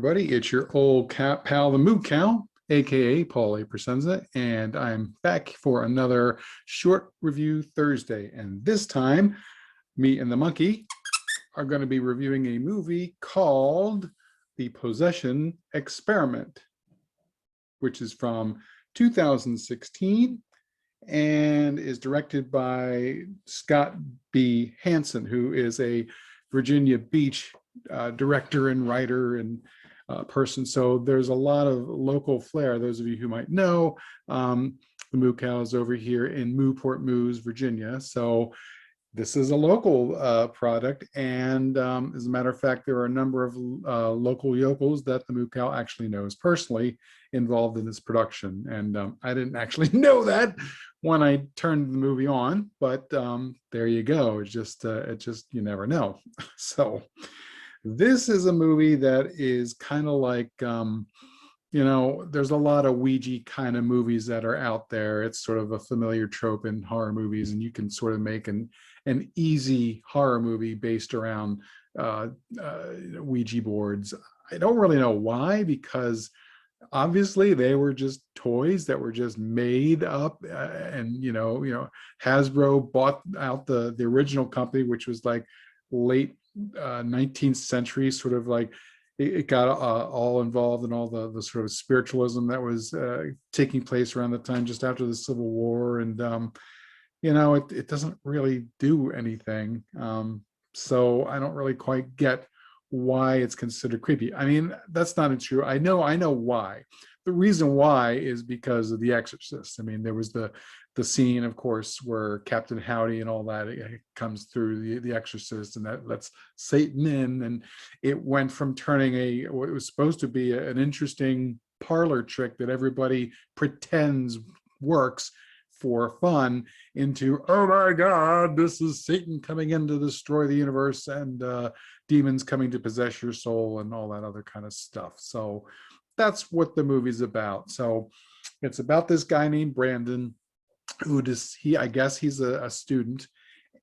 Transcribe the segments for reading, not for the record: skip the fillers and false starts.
everybody. It's your old pal, the Moo Cow, aka Paulie Presenza, and I'm back for another short review Thursday. And this time, me and the monkey are going to be reviewing a movie called The Possession Experiment, which is from 2016 and is directed by Scott B. Hansen, who is a Virginia Beach director and writer and person. So there's a lot of local flair. Those of you who might know, the Moo Cow is over here in Newport News, Virginia. So this is a local product. And as a matter of fact, there are a number of local yokels that the Moo Cow actually knows personally involved in this production. And I didn't actually know that when I turned the movie on, but there you go. It's just, you never know. So this is a movie that is kind of like, there's a lot of Ouija kind of movies that are out there. It's sort of a familiar trope in horror movies, and you can sort of make an easy horror movie based around Ouija boards. I don't really know why, because obviously they were just toys that were just made up, and Hasbro bought out the original company, which was like late 19th century, sort of like it got all involved in all the sort of spiritualism that was taking place around the time just after the Civil War. And it doesn't really do anything, so I don't really quite get why it's considered creepy. I mean, that's not true. I know why. The reason why is because of The Exorcist. I mean, there was the scene, of course, where Captain Howdy and all that, it comes through the Exorcist, and that lets Satan in, and it went from turning what was supposed to be an interesting parlor trick that everybody pretends works for fun into, oh my God, this is Satan coming in to destroy the universe, and demons coming to possess your soul, and all that other kind of stuff. So that's what the movie's about. So it's about this guy named Brandon, I guess he's a student,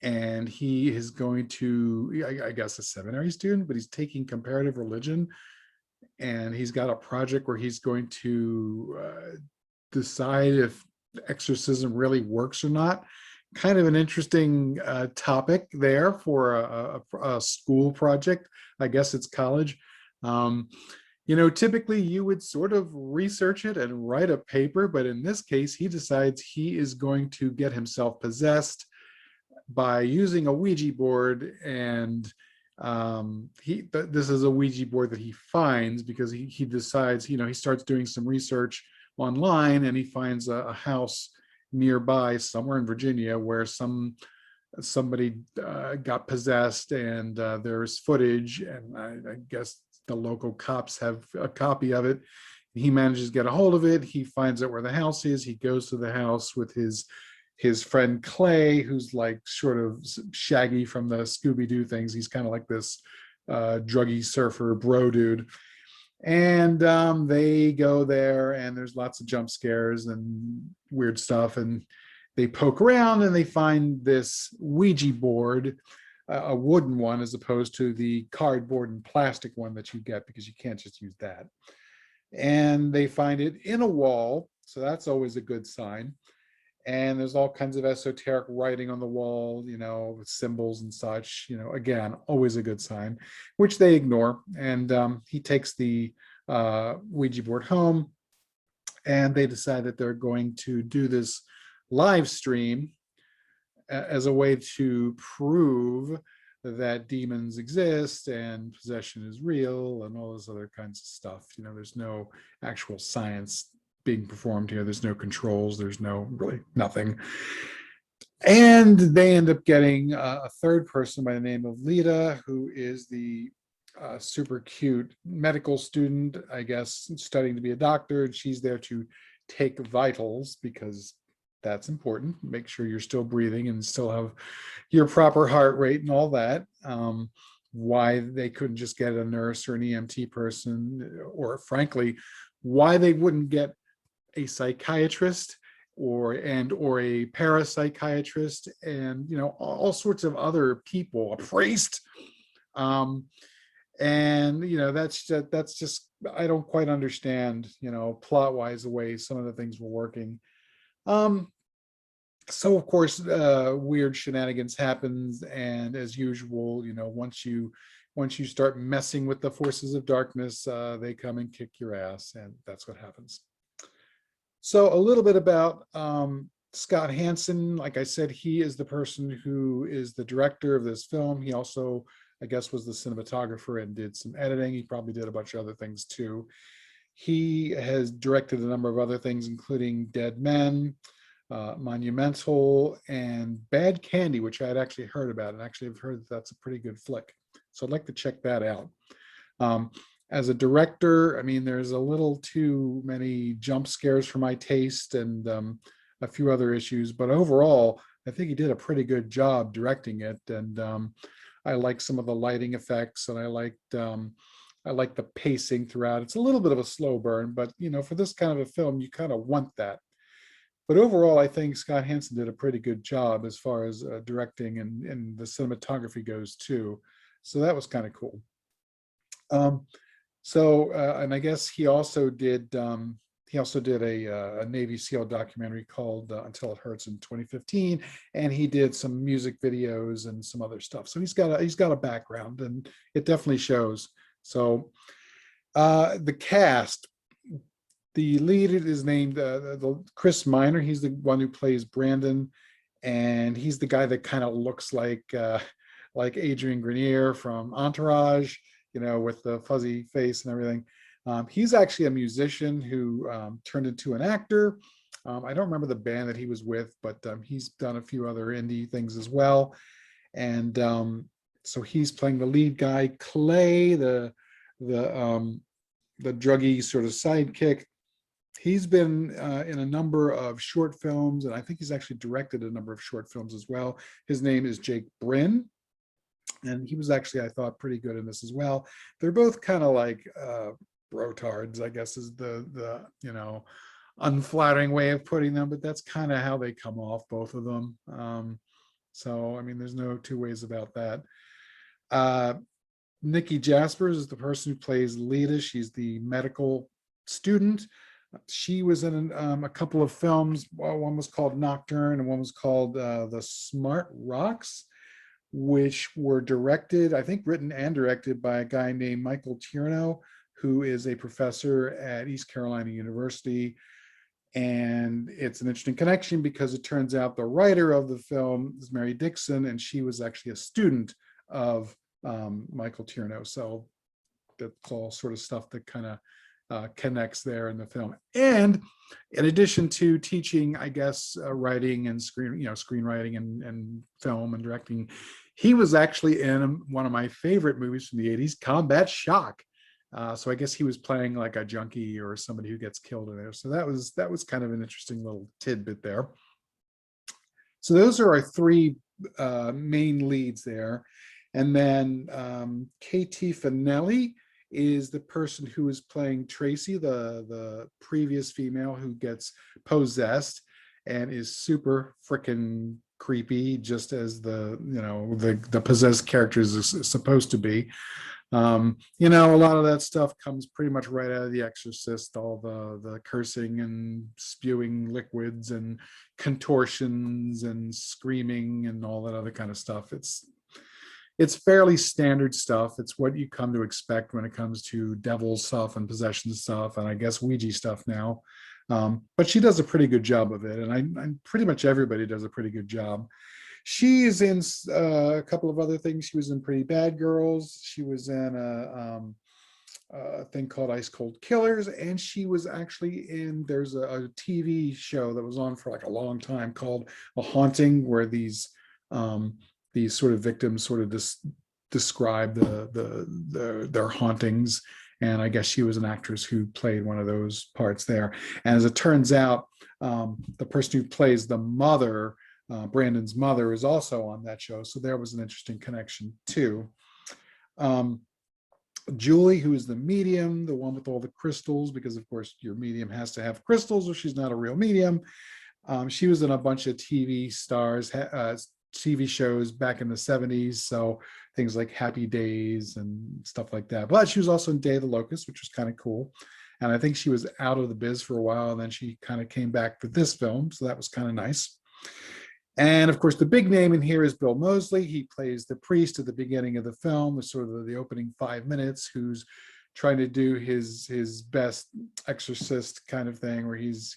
and he is going to, I guess, a seminary student, but he's taking comparative religion, and he's got a project where he's going to decide if exorcism really works or not. Kind of an interesting topic there for a school project. I guess it's college. Typically you would sort of research it and write a paper, but in this case, he decides he is going to get himself possessed by using a Ouija board. And this is a Ouija board that he finds because he decides, he starts doing some research online, and he finds a house nearby somewhere in Virginia where somebody got possessed, and there's footage, and I guess the local cops have a copy of it. He manages to get a hold of it. He finds out where the house is. He goes to the house with his friend Clay, who's like sort of Shaggy from the Scooby-Doo things. He's kind of like this druggy surfer bro dude. And they go there, and there's lots of jump scares and weird stuff, and they poke around, and they find this Ouija board, a wooden one, as opposed to the cardboard and plastic one that you get, because you can't just use that. And they find it in a wall, so that's always a good sign. And there's all kinds of esoteric writing on the wall, with symbols and such, again, always a good sign, which they ignore. And he takes the Ouija board home, and they decide that they're going to do this live stream as a way to prove that demons exist and possession is real and all this other kinds of stuff. There's no actual science being performed here. There's no controls. There's really nothing. And they end up getting a third person by the name of Lita, who is the super cute medical student, I guess, studying to be a doctor. And she's there to take vitals, because that's important. Make sure you're still breathing and still have your proper heart rate and all that. Why they couldn't just get a nurse or an EMT person, or frankly, why they wouldn't get a psychiatrist or a parapsychiatrist, and all sorts of other people, a priest. And that's just, I don't quite understand, plot wise, the way some of the things were working. um so of course, weird shenanigans happens, and as usual, once you start messing with the forces of darkness, they come and kick your ass, and that's what happens. So a little bit about Scott Hansen. Like I said, he is the person who is the director of this film. He also, I guess, was the cinematographer and did some editing. He probably did a bunch of other things too. He has directed a number of other things, including Dead Men, Monumental, and Bad Candy, which I had actually heard about, and actually have heard that that's a pretty good flick. So I'd like to check that out. Um, as a director, I mean, there's a little too many jump scares for my taste, and a few other issues, but overall, I think he did a pretty good job directing it. And I like some of the lighting effects, and I like the pacing throughout. It's a little bit of a slow burn, but for this kind of a film, you kind of want that. But overall, I think Scott Hansen did a pretty good job as far as directing, and the cinematography goes too. So that was kind of cool. Um, and I guess he also did a Navy SEAL documentary called Until It Hurts in 2015, and he did some music videos and some other stuff. So he's got a background, and it definitely shows. So the cast, the lead is named Chris Minor. He's the one who plays Brandon, and he's the guy that kind of looks like Adrian Grenier from Entourage, with the fuzzy face and everything. He's actually a musician who turned into an actor. I don't remember the band that he was with, but he's done a few other indie things as well. And so he's playing the lead guy, Clay, the druggy sort of sidekick. He's been in a number of short films, and I think he's actually directed a number of short films as well. His name is Jake Bryn, and he was actually, I thought, pretty good in this as well. They're both kind of like brotards, I guess, is the unflattering way of putting them, but that's kind of how they come off, both of them. So I mean, there's no two ways about that. Nikki Jaspers is the person who plays Lita. She's the medical student. She was in a couple of films. One was called Nocturne, and one was called The Smart Rocks, which were directed, I think written and directed, by a guy named Michael Tierno, who is a professor at East Carolina University. And it's an interesting connection because it turns out the writer of the film is Mary Dixon, and she was actually a student of Michael Tierno. So that's all sort of stuff that kind of connects there in the film. And in addition to teaching, I guess, writing and screenwriting and film and directing, he was actually in one of my favorite movies from the 80s, Combat Shock. So I guess he was playing like a junkie or somebody who gets killed in there. So that was kind of an interesting little tidbit there. So those are our three main leads there. And then KT Finelli is the person who is playing Tracy, the previous female who gets possessed and is super freaking creepy, just as the possessed character is supposed to be. A lot of that stuff comes pretty much right out of The Exorcist, all the cursing and spewing liquids and contortions and screaming and all that other kind of stuff. It's fairly standard stuff. It's what you come to expect when it comes to devil stuff and possession stuff, and I guess Ouija stuff now. But she does a pretty good job of it, and I pretty much everybody does a pretty good job. She is in a couple of other things. She was in Pretty Bad Girls. She was in a thing called Ice Cold Killers, and she was actually there's a TV show that was on for like a long time called A Haunting, where these sort of victims sort of describe their hauntings. And I guess she was an actress who played one of those parts there. And as it turns out, the person who plays the mother, Brandon's mother, is also on that show. So there was an interesting connection too. Julie, who is the medium, the one with all the crystals, because of course your medium has to have crystals or she's not a real medium. She was in a bunch of TV TV shows back in the 70s. So things like Happy Days and stuff like that. But she was also in Day of the Locust, which was kind of cool. And I think she was out of the biz for a while, and then she kind of came back for this film. So that was kind of nice. And of course, the big name in here is Bill Moseley. He plays the priest at the beginning of the film, the sort of the opening 5 minutes, who's trying to do his best exorcist kind of thing, where he's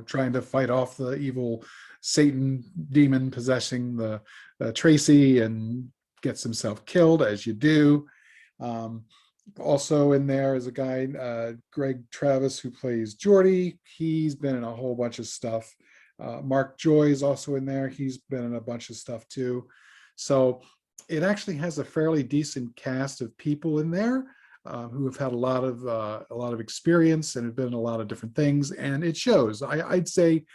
trying to fight off the evil Satan demon possessing the Tracy, and gets himself killed, as you do. Also in there is a guy, Greg Travis, who plays Geordie. He's been in a whole bunch of stuff. Mark Joy is also in there. He's been in a bunch of stuff too. So it actually has a fairly decent cast of people in there who have had a lot of experience and have been in a lot of different things, and it shows. I'd say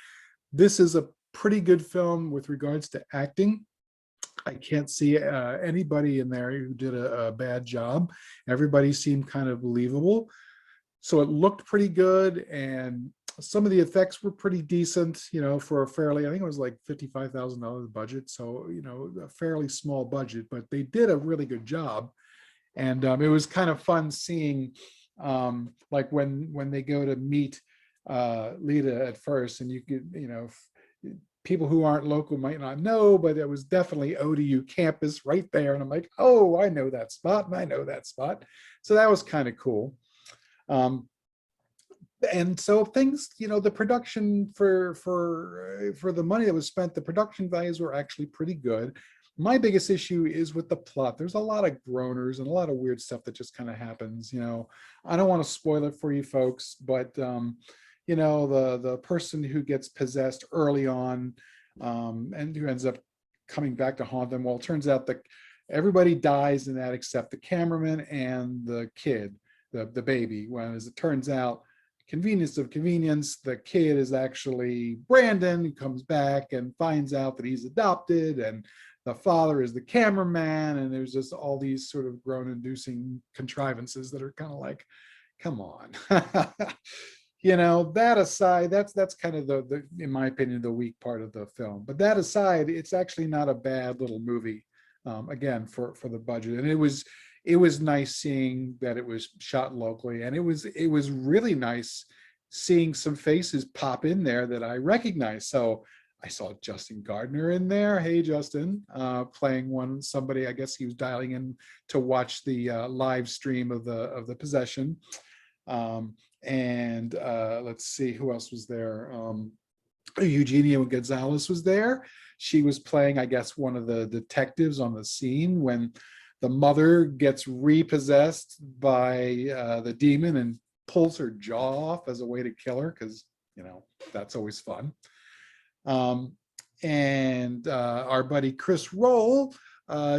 this is a pretty good film with regards to acting. I can't see anybody in there who did a bad job. Everybody seemed kind of believable. So it looked pretty good, and some of the effects were pretty decent, for a fairly, I think it was like $55,000 budget. So, a fairly small budget, but they did a really good job. And it was kind of fun seeing, like when they go to meet Lita at first, and you could, people who aren't local might not know, but it was definitely ODU campus right there. And I'm like, oh, I know that spot, and I know that spot. So that was kind of cool. And so things, the production for the money that was spent, the production values were actually pretty good. My biggest issue is with the plot. There's a lot of groaners and a lot of weird stuff that just kind of happens. I don't want to spoil it for you folks, but the person who gets possessed early on, and who ends up coming back to haunt them. Well, it turns out that everybody dies in that except the cameraman and the kid, the baby. When, as it turns out, convenience of convenience, the kid is actually Brandon, who comes back and finds out that he's adopted, and the father is the cameraman, and there's just all these sort of groan-inducing contrivances that are kind of like, come on. That aside, that's kind of the in my opinion, the weak part of the film. But that aside, it's actually not a bad little movie, again, for the budget. And it was nice seeing that it was shot locally, and it was really nice seeing some faces pop in there that I recognize. So I saw Justin Gardner in there. Hey, Justin, playing somebody. I guess he was dialing in to watch the live stream of the possession. And let's see who else was there. Eugenia Gonzalez was there. She was playing, I guess, one of the detectives on the scene when the mother gets repossessed by the demon and pulls her jaw off as a way to kill her, because that's always fun. And our buddy Chris Roll,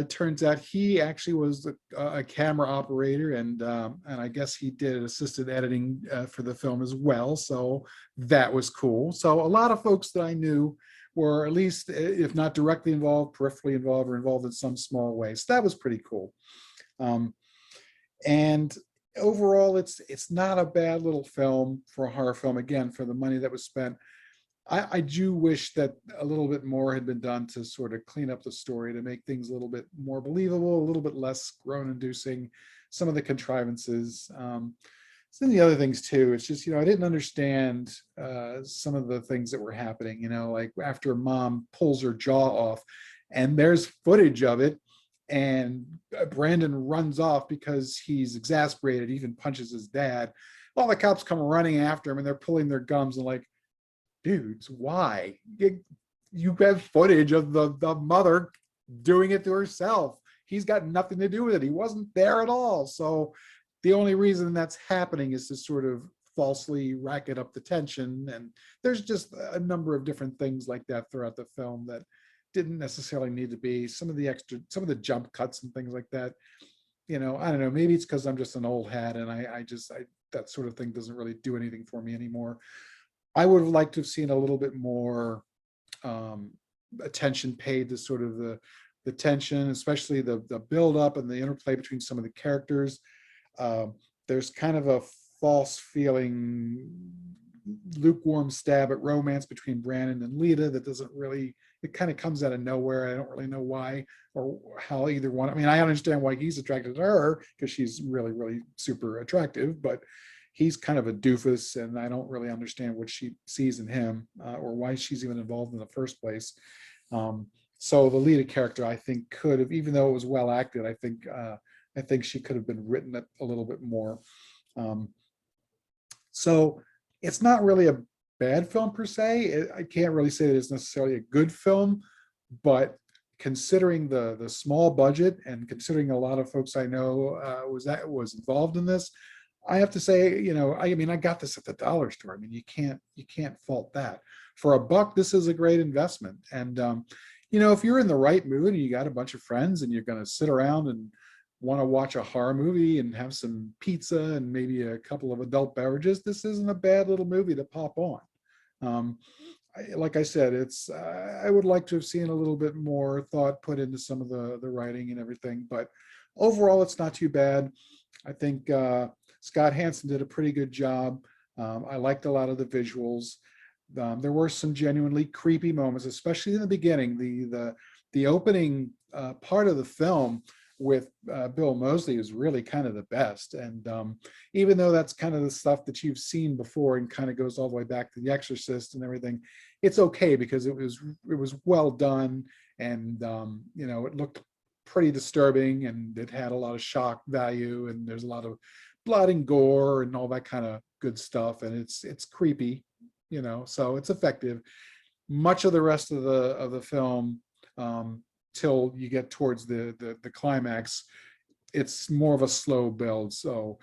turns out he actually was a camera operator, and I guess he did assisted editing for the film as well. So that was cool. So a lot of folks that I knew were, at least if not directly involved, peripherally involved, or involved in some small way. So that was pretty cool. And overall, it's not a bad little film for a horror film. Again, for the money that was spent. I do wish that a little bit more had been done to sort of clean up the story, to make things a little bit more believable, a little bit less groan-inducing, some of the contrivances. Some of the other things too, it's just, I didn't understand some of the things that were happening, like after mom pulls her jaw off, and there's footage of it, and Brandon runs off because he's exasperated, even punches his dad. All the cops come running after him, and they're pulling their gums, and like, dudes, why? You have footage of the mother doing it to herself. He's got nothing to do with it. He wasn't there at all. So the only reason that's happening is to sort of falsely racket up the tension. And there's just a number of different things like that throughout the film that didn't necessarily need to be. Some of the jump cuts and things like that, I don't know, maybe it's because I'm just an old hat, and I that sort of thing doesn't really do anything for me anymore. I would have liked to have seen a little bit more attention paid to sort of the tension, especially the build up and the interplay between some of the characters. There's kind of a false feeling lukewarm stab at romance between Brandon and Lita that doesn't really, it kind of comes out of nowhere. I don't really know why or how either one. I mean, I understand why he's attracted to her because she's really, really super attractive, but he's kind of a doofus, and I don't really understand what she sees in him or why she's even involved in the first place. Um, so the lead character, I think, could have, even though it was well acted, I think she could have been written a little bit more. Um, so it's not really a bad film per se. I can't really say that it's necessarily a good film, but considering the small budget and considering a lot of folks I know was involved in this, I have to say, I mean, I got this at the dollar store. I mean, you can't fault that. For $1, this is a great investment. And if you're in the right mood and you got a bunch of friends and you're going to sit around and want to watch a horror movie and have some pizza and maybe a couple of adult beverages, this isn't a bad little movie to pop on. Like I said, I would like to have seen a little bit more thought put into some of the writing and everything, but overall, it's not too bad. I think Scott Hansen did a pretty good job. I liked a lot of the visuals. There were some genuinely creepy moments, especially in the beginning. The opening part of the film with Bill Moseley is really kind of the best. And even though that's kind of the stuff that you've seen before and kind of goes all the way back to The Exorcist and everything, it's okay because it was well done, and it looked pretty disturbing, and it had a lot of shock value, and there's a lot of blood and gore and all that kind of good stuff, and it's creepy, so it's effective. Much of the rest of the film, till you get towards the climax, it's more of a slow build. So,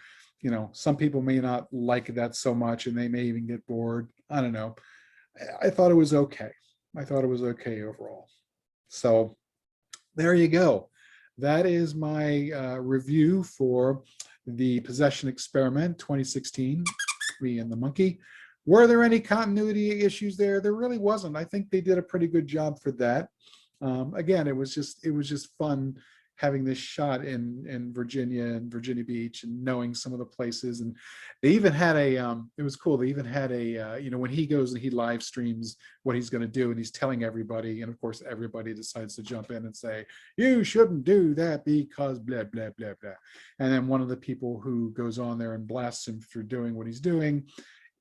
some people may not like that so much, and they may even get bored. I don't know. I thought it was okay. I thought it was okay overall. So there you go. That is my review for the Possession Experiment 2016, Me and the Monkey. Were there any continuity issues there? There really wasn't. I think they did a pretty good job for that. Again, it was just fun having this shot in Virginia and Virginia Beach and knowing some of the places. And they even had it was cool. They even had when he goes and he live streams what he's going to do, and he's telling everybody, and of course everybody decides to jump in and say, you shouldn't do that because blah, blah, blah, blah. And then one of the people who goes on there and blasts him for doing what he's doing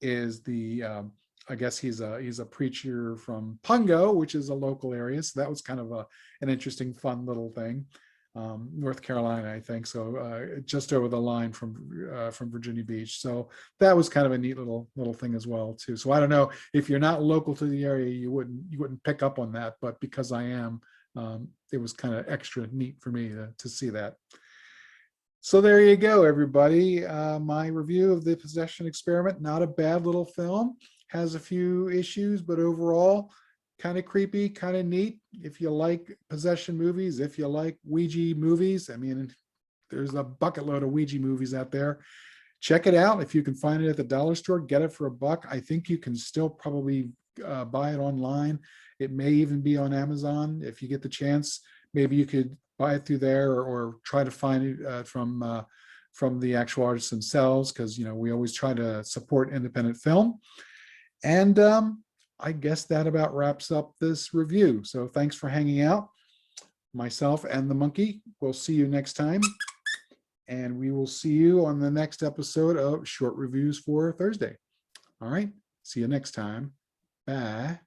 is I guess he's a preacher from Pungo, which is a local area. So that was kind of an interesting, fun little thing. North Carolina, I think. So just over the line from Virginia Beach. So that was kind of a neat little thing as well too. So I don't know if you're not local to the area, you wouldn't pick up on that, but because I am, it was kind of extra neat for me to see that. So there you go, everybody. My review of the Possession Experiment. Not a bad little film. Has a few issues, but overall, kind of creepy, kind of neat. If you like possession movies, if you like Ouija movies, I mean, there's a bucket load of Ouija movies out there. Check it out. If you can find it at the dollar store, get it for $1. I think you can still probably buy it online. It may even be on Amazon if you get the chance. Maybe you could buy it through there, or try to find it from the actual artists themselves, because we always try to support independent film. And I guess that about wraps up this review. So thanks for hanging out. Myself and the monkey. We'll see you next time. And we will see you on the next episode of Short Reviews for Thursday. All right. See you next time. Bye.